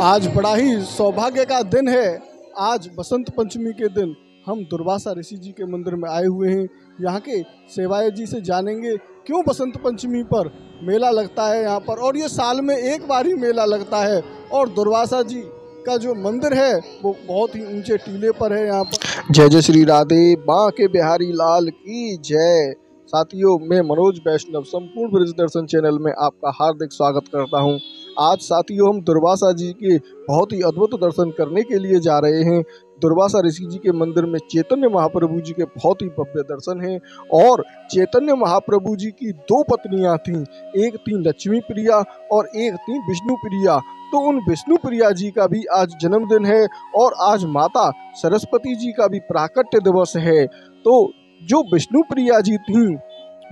आज बड़ा ही सौभाग्य का दिन है। आज बसंत पंचमी के दिन हम दुर्वासा ऋषि जी के मंदिर में आए हुए हैं। यहाँ के सेवायत जी से जानेंगे क्यों बसंत पंचमी पर मेला लगता है यहाँ पर, और ये साल में एक बार ही मेला लगता है। और दुर्वासा जी का जो मंदिर है वो बहुत ही ऊंचे टीले पर है यहाँ पर। जय जय श्री राधे बांके बिहारी लाल की जय। साथियों, मैं मनोज वैष्णव संपूर्ण ब्रज दर्शन चैनल में आपका हार्दिक स्वागत करता हूं। आज साथियों हम दुर्वासा जी के बहुत ही अद्भुत दर्शन करने के लिए जा रहे हैं। दुर्वासा ऋषि जी के मंदिर में चैतन्य महाप्रभु जी के बहुत ही भव्य दर्शन हैं। और चैतन्य महाप्रभु जी की दो पत्नियां थीं, एक थी लक्ष्मी प्रिया और एक थी विष्णु प्रिया। तो उन विष्णु प्रिया जी का भी आज जन्मदिन है और आज माता सरस्वती जी का भी प्राकट्य दिवस है। तो जो विष्णु प्रिया जी थी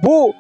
वो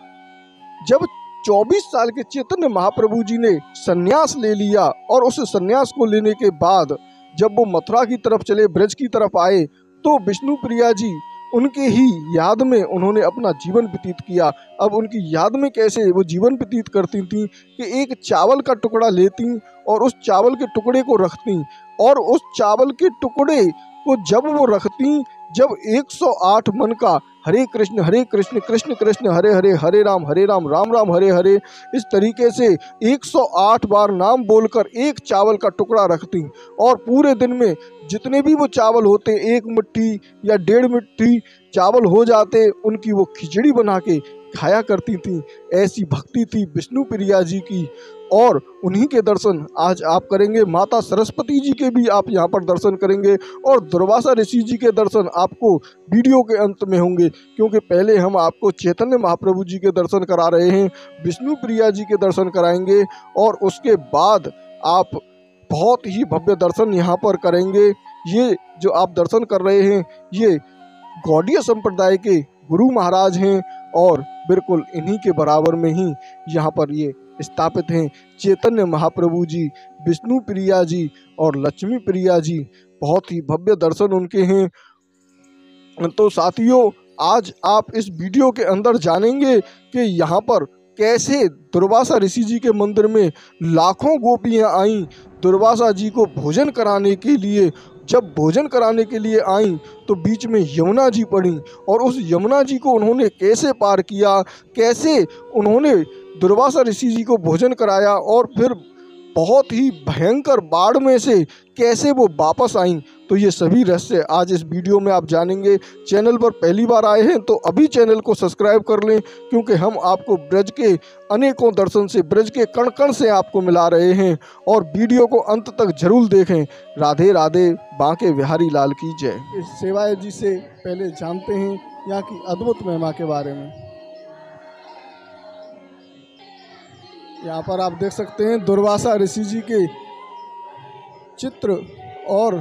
जब 24 साल के चैतन्य महाप्रभु जी ने सन्यास ले लिया, और उस सन्यास को लेने के बाद जब वो मथुरा की तरफ चले, ब्रज की तरफ आए, तो विष्णु प्रिया जी उनके ही याद में उन्होंने अपना जीवन व्यतीत किया। अब उनकी याद में कैसे वो जीवन व्यतीत करती थी कि एक चावल का टुकड़ा लेती और उस चावल के टुकड़े को रखती, और उस चावल के टुकड़े को जब वो रखती, जब 108 मन का हरे कृष्ण कृष्ण कृष्ण हरे हरे, हरे राम राम राम हरे हरे, इस तरीके से 108 बार नाम बोलकर एक चावल का टुकड़ा रखती, और पूरे दिन में जितने भी वो चावल होते, 1 मुट्ठी या 1.5 मुट्ठी चावल हो जाते, उनकी वो खिचड़ी बना के खाया करती थी। ऐसी भक्ति थी विष्णु प्रिया जी की, और उन्हीं के दर्शन आज आप करेंगे। माता सरस्वती जी के भी आप यहाँ पर दर्शन करेंगे, और दुर्वासा ऋषि जी के दर्शन आपको वीडियो के अंत में होंगे, क्योंकि पहले हम आपको चैतन्य महाप्रभु जी के दर्शन करा रहे हैं, विष्णु प्रिया जी के दर्शन कराएंगे, और उसके बाद आप बहुत ही भव्य दर्शन यहाँ पर करेंगे। ये जो आप दर्शन कर रहे हैं ये गौड़ीय संप्रदाय के गुरु महाराज हैं, और बिल्कुल इन्हीं के बराबर में ही यहाँ पर ये स्थापित हैं चैतन्य महाप्रभु जी, विष्णु प्रिया जी और लक्ष्मी प्रिया जी। बहुत ही भव्य दर्शन उनके हैं। तो साथियों, आज आप इस वीडियो के अंदर जानेंगे कि यहाँ पर कैसे दुर्वासा ऋषि जी के मंदिर में लाखों गोपियाँ आईं दुर्वासा जी को भोजन कराने के लिए। जब भोजन कराने के लिए आईं तो बीच में यमुना जी पड़ी, और उस यमुना जी को उन्होंने कैसे पार किया, कैसे उन्होंने दुर्वासा ऋषि जी को भोजन कराया, और फिर बहुत ही भयंकर बाढ़ में से कैसे वो वापस आईं, तो ये सभी रहस्य आज इस वीडियो में आप जानेंगे। चैनल पर पहली बार आए हैं तो अभी चैनल को सब्सक्राइब कर लें, क्योंकि हम आपको ब्रज के अनेकों दर्शन से, ब्रज के कण कण से आपको मिला रहे हैं, और वीडियो को अंत तक जरूर देखें। राधे राधे बांके बिहारी लाल की जय। इस सेवायत जी से पहले जानते हैं यहाँ की अद्भुत महिमा के बारे में। यहाँ पर आप देख सकते हैं दुर्वासा ऋषि जी के चित्र और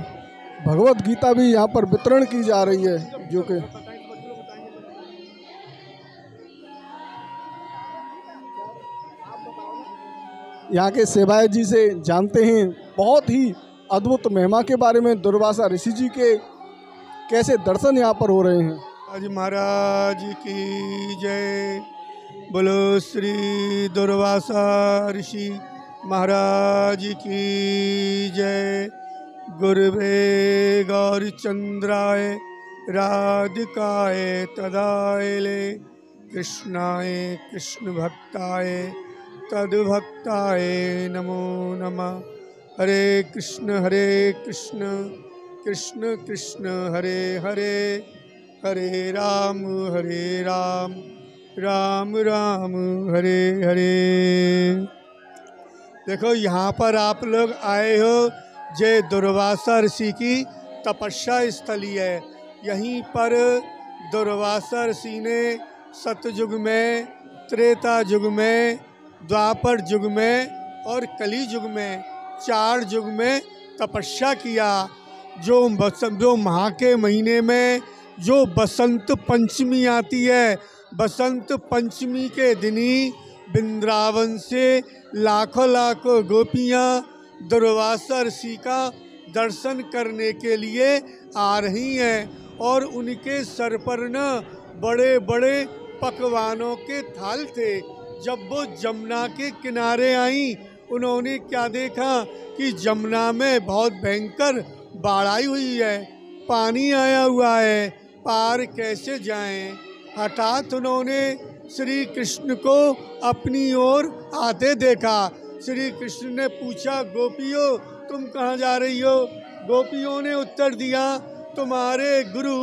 भगवत गीता भी यहाँ पर वितरण की जा रही है, जो कि यहाँ के सेवायत जी से जानते हैं बहुत ही अद्भुत महिमा के बारे में। दुर्वासा ऋषि जी के कैसे दर्शन यहाँ पर हो रहे हैं। आज महाराज की जय। बोलो श्री दुर्वासा ऋषि महाराज की जय। गुरुवे गौरचंद्राय राधिकाय तदायले, कृष्णाय कृष्ण भक्ताय तद्भक्ताय नमो नमः। हरे कृष्ण कृष्ण कृष्ण हरे हरे, हरे राम राम राम हरे हरे। देखो यहाँ पर आप लोग आए हो, जय दुर्वासा ऋषि की तपस्या स्थली है। यहीं पर दुर्वासा ऋषि ने सतयुग में, त्रेता युग में, द्वापर युग में और कली युग में 4 युग में तपस्या किया। जो माह के महीने में जो बसंत पंचमी आती है, बसंत पंचमी के दिन ही वृंदावन से लाखों लाखों गोपियाँ दुर्वासा ऋषि का दर्शन करने के लिए आ रही हैं, और उनके सर पर न बड़े बड़े पकवानों के थाल थे। जब वो जमुना के किनारे आईं उन्होंने क्या देखा कि जमुना में बहुत भयंकर बाढ़ आई हुई है, पानी आया हुआ है, पार कैसे जाएं। हठात उन्होंने श्री कृष्ण को अपनी ओर आते देखा। श्री कृष्ण ने पूछा, गोपियों तुम कहाँ जा रही हो? गोपियों ने उत्तर दिया, तुम्हारे गुरु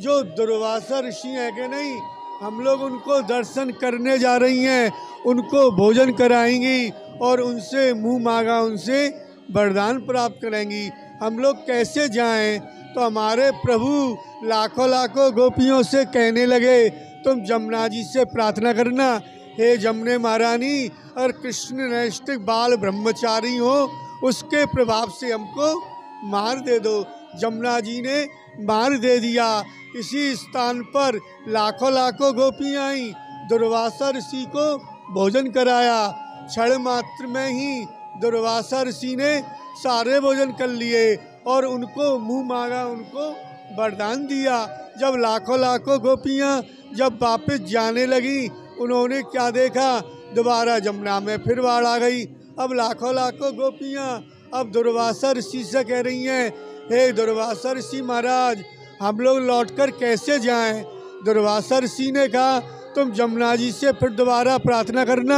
जो दुर्वासा ऋषि हैं कि नहीं, हम लोग उनको दर्शन करने जा रही हैं, उनको भोजन कराएंगी और उनसे मुँह मांगा उनसे वरदान प्राप्त करेंगी। हम लोग कैसे जाएं? तो हमारे प्रभु लाखों लाखों गोपियों से कहने लगे, तुम जमुना जी से प्रार्थना करना, हे जमुने महारानी, और कृष्ण नैष्ठिक बाल ब्रह्मचारी हो, उसके प्रभाव से हमको मार दे दो। जमुना जी ने मार दे दिया। इसी स्थान पर लाखों लाखों गोपियाँ आई, दुर्वासा ऋषि को भोजन कराया। क्षण मात्र में ही दुर्वासा ऋषि ने सारे भोजन कर लिए और उनको मुँह मांगा उनको वरदान दिया। जब लाखों लाखों गोपियाँ जब वापस जाने लगी, उन्होंने क्या देखा, दोबारा जमुना में फिर बाढ़ आ गई। अब लाखों लाखों गोपियाँ अब दुर्वासा ऋषि से कह रही हैं, हे दुर्वासा ऋषि महाराज, हम लोग लौटकर कैसे जाएं? दुर्वासा ऋषि ने कहा, तुम जमुना जी से फिर दोबारा प्रार्थना करना,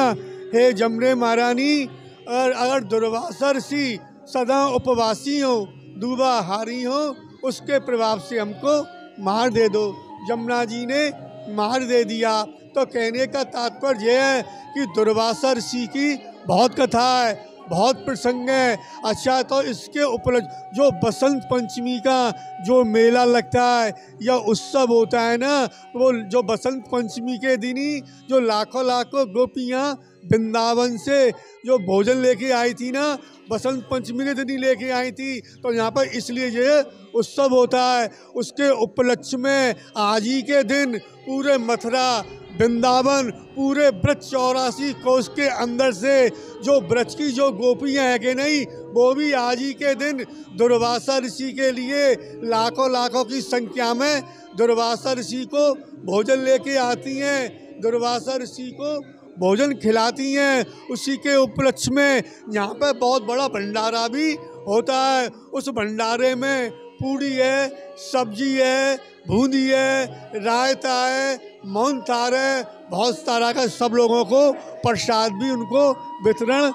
हे जमुने महारानी, और अगर दुर्वासा ऋषि सदा उपवासी हो, दूबाहारी हो, उसके प्रभाव से हमको मार दे दो। जमुना जी ने मार दे दिया। तो कहने का तात्पर्य यह है कि दुर्वासा ऋषि की बहुत कथा है, बहुत प्रसंग है। अच्छा, तो इसके उपलक्ष्य जो बसंत पंचमी का जो मेला लगता है या उत्सव होता है ना, वो जो बसंत पंचमी के दिन ही जो लाखों लाखों गोपियाँ वृंदावन से जो भोजन लेके आई थी ना, बसंत पंचमी के दिन ही लेके आई थी। तो यहाँ पर इसलिए ये उत्सव होता है। उसके उपलक्ष्य में आज ही के दिन पूरे मथुरा, वृंदावन, पूरे ब्रज 84 कोस के अंदर से जो ब्रज की जो गोपियाँ हैं कि नहीं, वो भी आज ही के दिन दुर्वासा ऋषि के लिए लाखों लाखों की संख्या में दुर्वासा ऋषि को भोजन लेके आती हैं, दुर्वासा ऋषि को भोजन खिलाती हैं। उसी के उपलक्ष्य में यहाँ पर बहुत बड़ा भंडारा भी होता है। उस भंडारे में पूड़ी है, सब्जी है, बूंदी है, रायता है, मोहनथाल है, बहुत सारा का सब लोगों को प्रसाद भी उनको वितरण,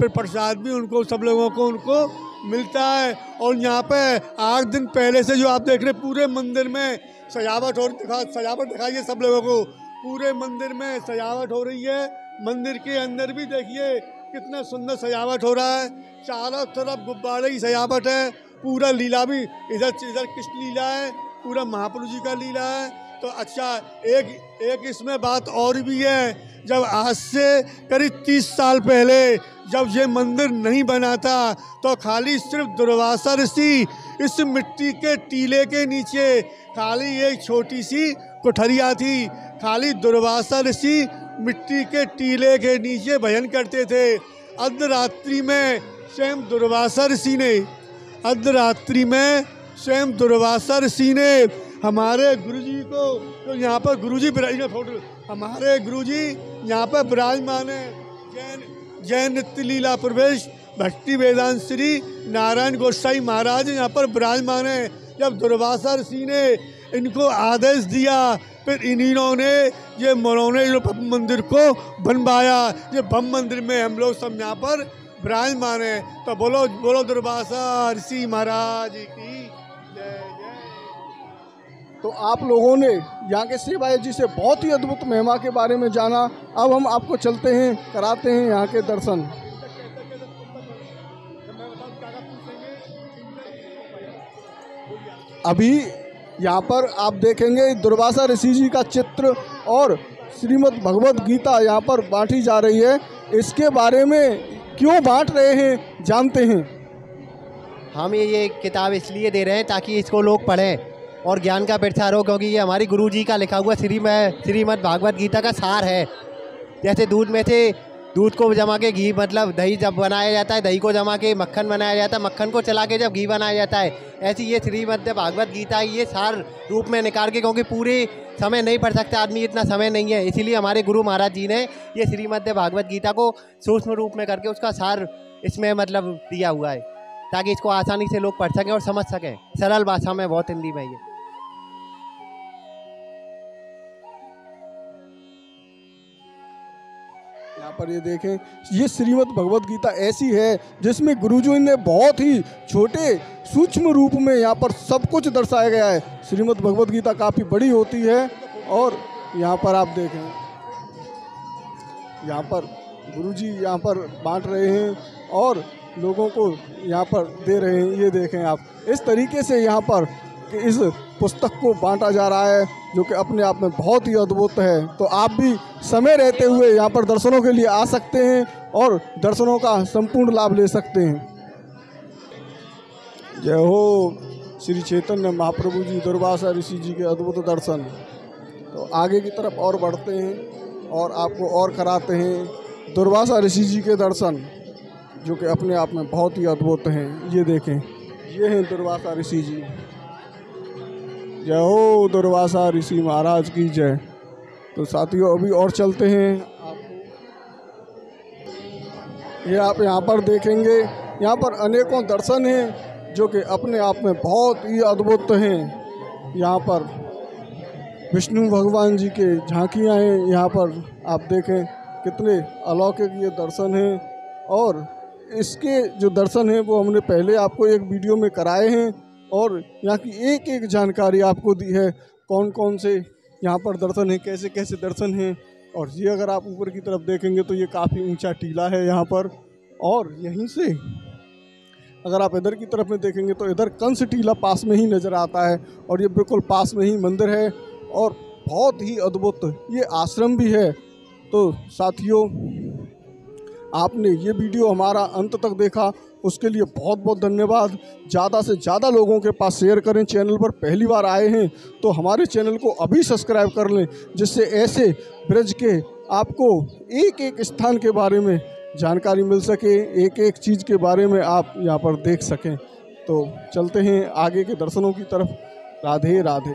प्रसाद भी उनको सब लोगों को उनको मिलता है। और यहाँ पे 8 दिन पहले से जो आप देख रहे पूरे मंदिर में सजावट दिखाइए सब लोगों को। पूरे मंदिर में सजावट हो रही है। मंदिर के अंदर भी देखिए कितना सुंदर सजावट हो रहा है। चारों तरफ गुब्बारे की सजावट है। पूरा लीला भी इधर कृष्ण लीला है, पूरा महाप्रभु जी का लीला है। तो अच्छा, एक इसमें बात और भी है। जब आज से करीब 30 साल पहले जब ये मंदिर नहीं बना था, तो खाली सिर्फ दुर्वासा ऋषि इस मिट्टी के टीले के नीचे खाली एक छोटी सी कोठरिया थी। खाली दुर्वासा ऋषि मिट्टी के टीले के नीचे भजन करते थे। अर्धरात्रि में स्वयं दुर्वासा ऋषि ने हमारे गुरुजी को, तो यहाँ पर गुरुजी हमारे गुरुजी यहाँ पर विराजमान है। जैन नित्य लीला प्रवेश भक्ति वेदांत श्री नारायण गोसाई महाराज यहाँ पर विराजमान है। जब दुर्वासा ऋषि ने इनको आदेश दिया, फिर इन्होंने ये मरौने जो भव्य मंदिर को बनवाया। ये भव्य मंदिर में हम लोग सब यहाँ पर विराजमान है। तो बोलो दुर्वासा ऋषि महाराज की जय जय। तो आप लोगों ने यहाँ के सेवायत जी से बहुत ही अद्भुत महिमा के बारे में जाना। अब हम आपको चलते हैं, कराते हैं यहाँ के दर्शन। अभी यहाँ पर आप देखेंगे दुर्वासा ऋषि जी का चित्र और श्रीमद् भगवत गीता यहाँ पर बांटी जा रही है। इसके बारे में क्यों बांट रहे हैं जानते हैं। हम ये किताब इसलिए दे रहे हैं ताकि इसको लोग पढ़ें और ज्ञान का प्रचार हो, क्योंकि ये हमारी गुरु जी का लिखा हुआ श्रीमद् भागवत गीता का सार है। जैसे दूध में से दूध को जमा के घी, मतलब दही जब बनाया जाता है, दही को जमा के मक्खन बनाया जाता है, मक्खन को चला के जब घी बनाया जाता है, ऐसी ये श्रीमद् भागवत गीता ये सार रूप में निकाल के, क्योंकि पूरे समय नहीं पढ़ सकता आदमी, इतना समय नहीं है, इसीलिए हमारे गुरु महाराज जी ने ये श्रीमद् भागवत गीता को सूक्ष्म रूप में करके उसका सार इसमें मतलब दिया हुआ है, ताकि इसको आसानी से लोग पढ़ सकें और समझ सकें, सरल भाषा में, बहुत हिंदी में। ये यहाँ पर ये देखें, ये श्रीमद् भगवत गीता ऐसी है जिसमें गुरुजी ने बहुत ही छोटे सूक्ष्म रूप में यहाँ पर सब कुछ दर्शाया गया है। श्रीमद् भगवत गीता काफ़ी बड़ी होती है और यहाँ पर आप देखें, यहाँ पर गुरुजी यहाँ पर बांट रहे हैं और लोगों को यहाँ पर दे रहे हैं। ये देखें आप, इस तरीके से यहाँ पर इस पुस्तक को बांटा जा रहा है, जो कि अपने आप में बहुत ही अद्भुत है। तो आप भी समय रहते हुए यहाँ पर दर्शनों के लिए आ सकते हैं और दर्शनों का संपूर्ण लाभ ले सकते हैं। जय हो श्री चैतन्य महाप्रभु जी, दुर्वासा ऋषि जी के अद्भुत दर्शन। तो आगे की तरफ और बढ़ते हैं और आपको और कराते हैं दुर्वासा ऋषि जी के दर्शन, जो कि अपने आप में बहुत ही अद्भुत हैं। ये देखें, ये हैं दुर्वासा ऋषि जी। जय हो दुर्वासा ऋषि महाराज की जय। तो साथियों अभी और चलते हैं आपको, ये आप यहाँ पर देखेंगे, यहाँ पर अनेकों दर्शन हैं जो कि अपने आप में बहुत ही अद्भुत हैं। यहाँ पर विष्णु भगवान जी के झांकियाँ हैं, यहाँ पर आप देखें कितने अलौकिक ये दर्शन हैं। और इसके जो दर्शन हैं वो हमने पहले आपको एक वीडियो में कराए हैं और यहाँ की एक एक जानकारी आपको दी है, कौन कौन से यहाँ पर दर्शन हैं, कैसे कैसे दर्शन हैं। और ये अगर आप ऊपर की तरफ देखेंगे तो ये काफ़ी ऊंचा टीला है यहाँ पर, और यहीं से अगर आप इधर की तरफ में देखेंगे तो इधर कंस टीला पास में ही नज़र आता है और ये बिल्कुल पास में ही मंदिर है और बहुत ही अद्भुत ये आश्रम भी है। तो साथियों, आपने ये वीडियो हमारा अंत तक देखा, उसके लिए बहुत बहुत धन्यवाद। ज़्यादा से ज़्यादा लोगों के पास शेयर करें। चैनल पर पहली बार आए हैं तो हमारे चैनल को अभी सब्सक्राइब कर लें, जिससे ऐसे ब्रज के आपको एक एक स्थान के बारे में जानकारी मिल सके, एक एक चीज़ के बारे में आप यहाँ पर देख सकें। तो चलते हैं आगे के दर्शनों की तरफ। राधे राधे।